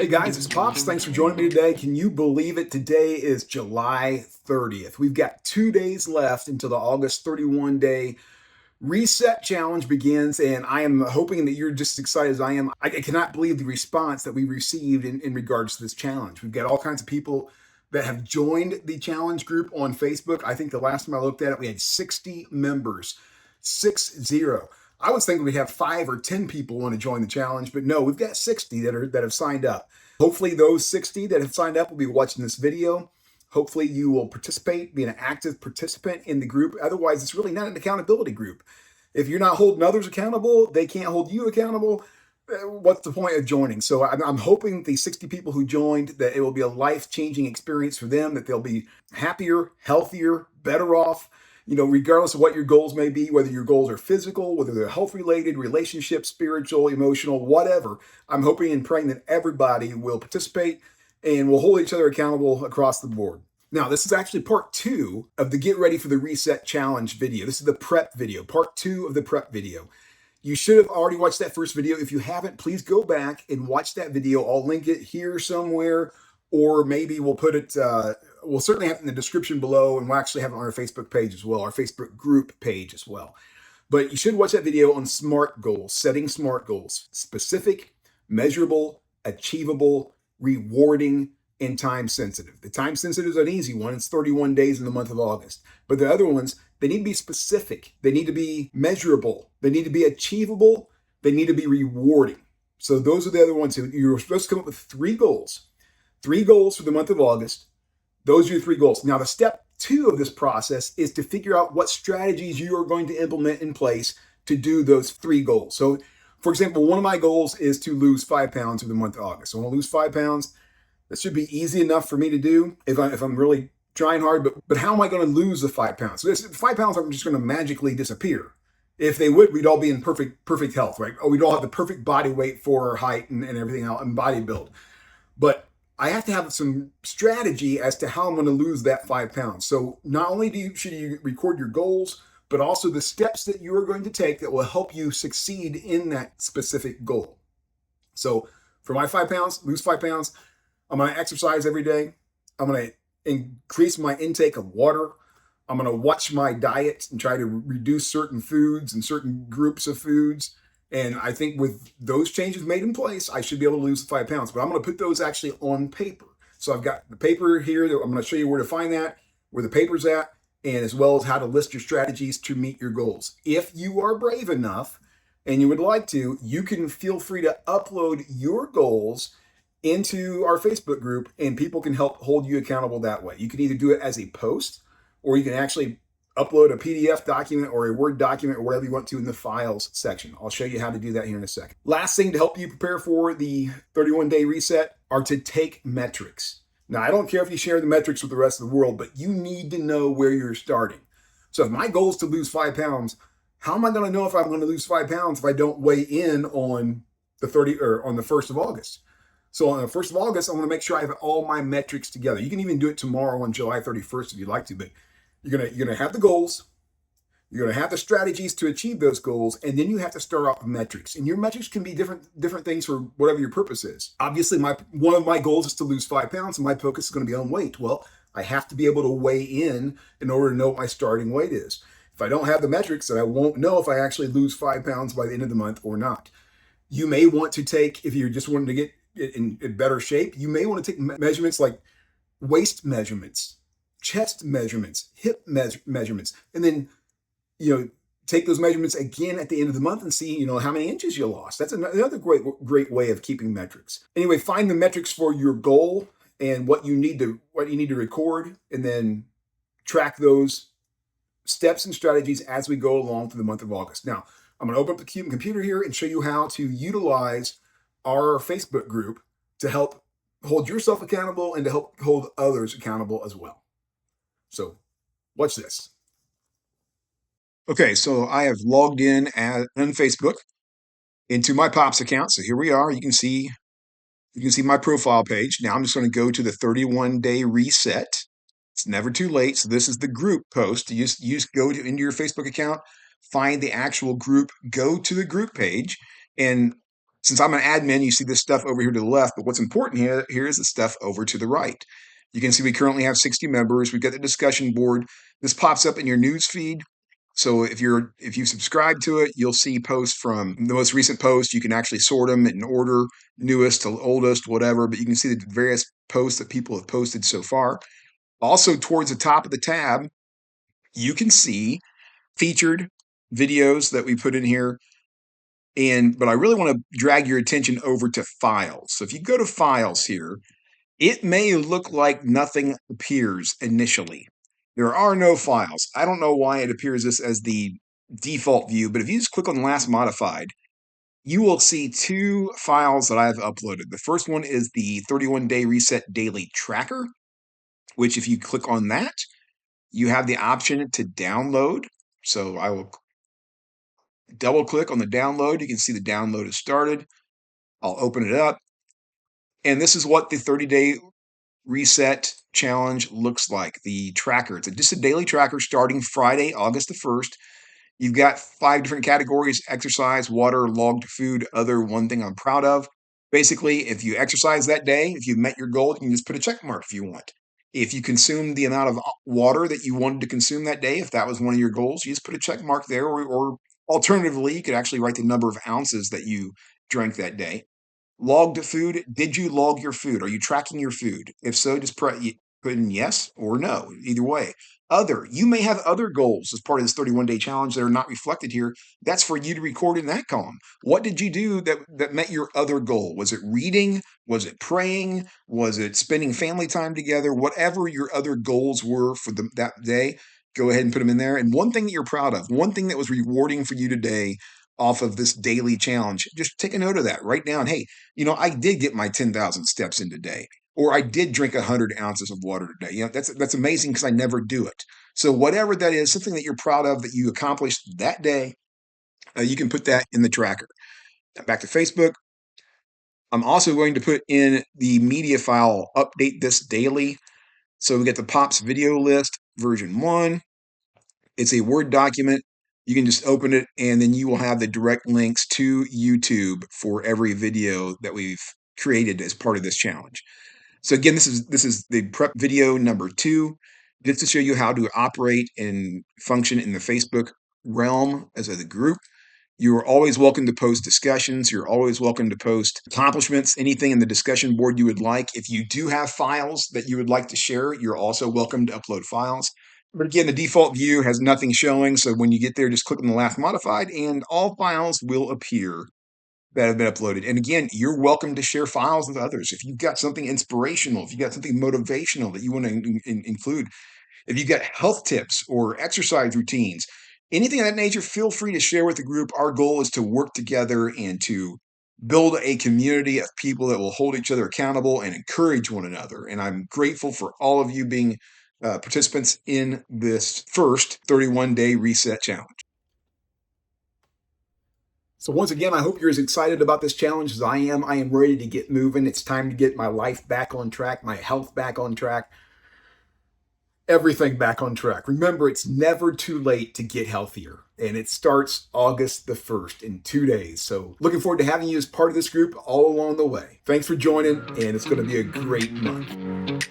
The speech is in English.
Hey guys, it's Pops. Thanks for joining me today. Can you believe it? Today is July 30th. We've got 2 days left until the August 31 day reset challenge begins, and I am hoping that you're just as excited as I am. I cannot believe the response that we received in regards to this challenge. We've got all kinds of people that have joined the challenge group on Facebook. I think the last time I looked at it, we had 60 members, 60. I was thinking we'd have 5 or 10 people want to join the challenge, but no, we've got 60 that have signed up. Hopefully those 60 that have signed up will be watching this video. Hopefully you will participate, be an active participant in the group. Otherwise, it's really not an accountability group. If you're not holding others accountable, they can't hold you accountable. What's the point of joining? So I'm hoping the 60 people who joined, that it will be a life-changing experience for them, that they'll be happier, healthier, better off, regardless of what your goals may be, whether your goals are physical, whether they're health-related, relationship, spiritual, emotional, whatever. I'm hoping and praying that everybody will participate and we'll hold each other accountable across the board. Now, this is actually part 2 of the Get Ready for the Reset Challenge video. This is the prep video, part 2 of the prep video. You should have already watched that first video. If you haven't, please go back and watch that video. I'll link it here somewhere, or maybe we'll put it, we'll certainly have it in the description below, and we'll actually have it on our Facebook page as well, our Facebook group page as well. But you should watch that video on SMART goals, setting SMART goals: specific, measurable, achievable, rewarding, and time sensitive. The time sensitive is an easy one. It's 31 days in the month of August. But the other ones, they need to be specific. They need to be measurable. They need to be achievable. They need to be rewarding. So those are the other ones. You're supposed to come up with 3 goals. 3 goals for the month of August. Those are your 3 goals. Now, the step 2 of this process is to figure out what strategies you are going to implement in place to do those 3 goals. So, for example, one of my goals is to lose 5 pounds for the month of August. So I want to lose 5 pounds. That should be easy enough for me to do if I'm really trying hard. But how am I going to lose the 5 pounds? So 5 pounds aren't just going to magically disappear. If they would, we'd all be in perfect health, right? We'd all have the perfect body weight for our height and everything else and body build. But I have to have some strategy as to how I'm going to lose that 5 pounds. So not only should you record your goals, but also the steps that you are going to take that will help you succeed in that specific goal. So for my 5 pounds, lose 5 pounds, I'm going to exercise every day. I'm going to increase my intake of water. I'm going to watch my diet and try to reduce certain foods and certain groups of foods. And I think with those changes made in place, I should be able to lose the 5 pounds. But I'm going to put those actually on paper. So I've got the paper here. I'm going to show you where to find that, where the paper's at, and as well as how to list your strategies to meet your goals. If you are brave enough and you would like to, you can feel free to upload your goals into our Facebook group, and people can help hold you accountable that way. You can either do it as a post, or you can actually upload a PDF document or a Word document or whatever you want to in the files section. I'll show you how to do that here in a second. Last thing to help you prepare for the 31-day reset are to take metrics. Now, I don't care if you share the metrics with the rest of the world, but you need to know where you're starting. So if my goal is to lose 5 pounds, how am I going to know if I'm going to lose 5 pounds if I don't weigh in on the 1st of August? So on the 1st of August, I want to make sure I have all my metrics together. You can even do it tomorrow on July 31st if you'd like to, but you're gonna have the goals, you're gonna have the strategies to achieve those goals, and then you have to start off with metrics. And your metrics can be different things for whatever your purpose is. Obviously, one of my goals is to lose 5 pounds, and my focus is going to be on weight. Well, I have to be able to weigh in order to know what my starting weight is. If I don't have the metrics, then I won't know if I actually lose 5 pounds by the end of the month or not. You may want to take, if you're just wanting to get in better shape, you may want to take measurements like waist measurements, chest measurements, hip measurements, and then take those measurements again at the end of the month and see how many inches you lost. That's another great way of keeping metrics. Anyway, find the metrics for your goal and what you need to record, and then track those steps and strategies as we go along through the month of August. Now, I'm going to open up the computer here and show you how to utilize our Facebook group to help hold yourself accountable and to help hold others accountable as well. So watch this. Okay, so I have logged in on Facebook into my Pops account. So here we are. You can see my profile page. Now I'm just going to go to the 31-day reset. It's never too late. So this is the group post. You just go into your Facebook account, find the actual group, go to the group page, and Since I'm an admin, you see this stuff over here to the left, but what's important here is the stuff over to the right. You can see we currently have 60 members. We've got the discussion board. This pops up in your news feed. So if you subscribe to it, you'll see posts from the most recent post. You can actually sort them in order, newest to oldest, whatever, but you can see the various posts that people have posted so far. Also, towards the top of the tab, you can see featured videos that we put in here. But I really want to drag your attention over to files. So if you go to files here, it may look like nothing appears initially. There are no files. I don't know why it appears this as the default view, but if you just click on last modified, you will see two files that I've uploaded. The first one is the 31-day reset daily tracker, which if you click on that, you have the option to download. So I will double click on the download. You can see the download has started. I'll open it up. And this is what the 30-day reset challenge looks like. The tracker. It's just a daily tracker starting Friday, August the 1st. You've got 5 different categories: exercise, water, logged food, other, one thing I'm proud of. Basically, if you exercise that day, if you've met your goal, you can just put a check mark if you want. If you consume the amount of water that you wanted to consume that day, if that was one of your goals, you just put a check mark there. Or alternatively, you could actually write the number of ounces that you drank that day. Logged food. Did you log your food? Are you tracking your food? If so, just put in yes or no, either way. Other, you may have other goals as part of this 31-day challenge that are not reflected here. That's for you to record in that column. What did you do that met your other goal? Was it reading? Was it praying? Was it spending family time together? Whatever your other goals were for that day, go ahead and put them in there. And one thing that you're proud of, one thing that was rewarding for you today off of this daily challenge, just take a note of that. Write down, hey, I did get my 10,000 steps in today, or I did drink 100 ounces of water today. That's amazing because I never do it. So whatever that is, something that you're proud of that you accomplished that day, you can put that in the tracker. Back to Facebook. I'm also going to put in the media file, update this daily. So we get the Pops video list version 1. It's a Word document. You can just open it, and then you will have the direct links to YouTube for every video that we've created as part of this challenge. So again, this is the prep video number 2, just to show you how to operate and function in the Facebook realm as a group. You are always welcome to post discussions. You're always welcome to post accomplishments, anything in the discussion board you would like. If you do have files that you would like to share, you're also welcome to upload files. But again, the default view has nothing showing. So when you get there, just click on the last modified and all files will appear that have been uploaded. And again, you're welcome to share files with others. If you've got something inspirational, if you've got something motivational that you want to include, if you've got health tips or exercise routines, anything of that nature, feel free to share with the group. Our goal is to work together and to build a community of people that will hold each other accountable and encourage one another. And I'm grateful for all of you being participants in this first 31-day reset challenge. So once again, I hope you're as excited about this challenge as I am. I am ready to get moving. It's time to get my life back on track, my health back on track, everything back on track. Remember, it's never too late to get healthier. And it starts August the 1st in 2 days. So looking forward to having you as part of this group all along the way. Thanks for joining, and it's going to be a great month.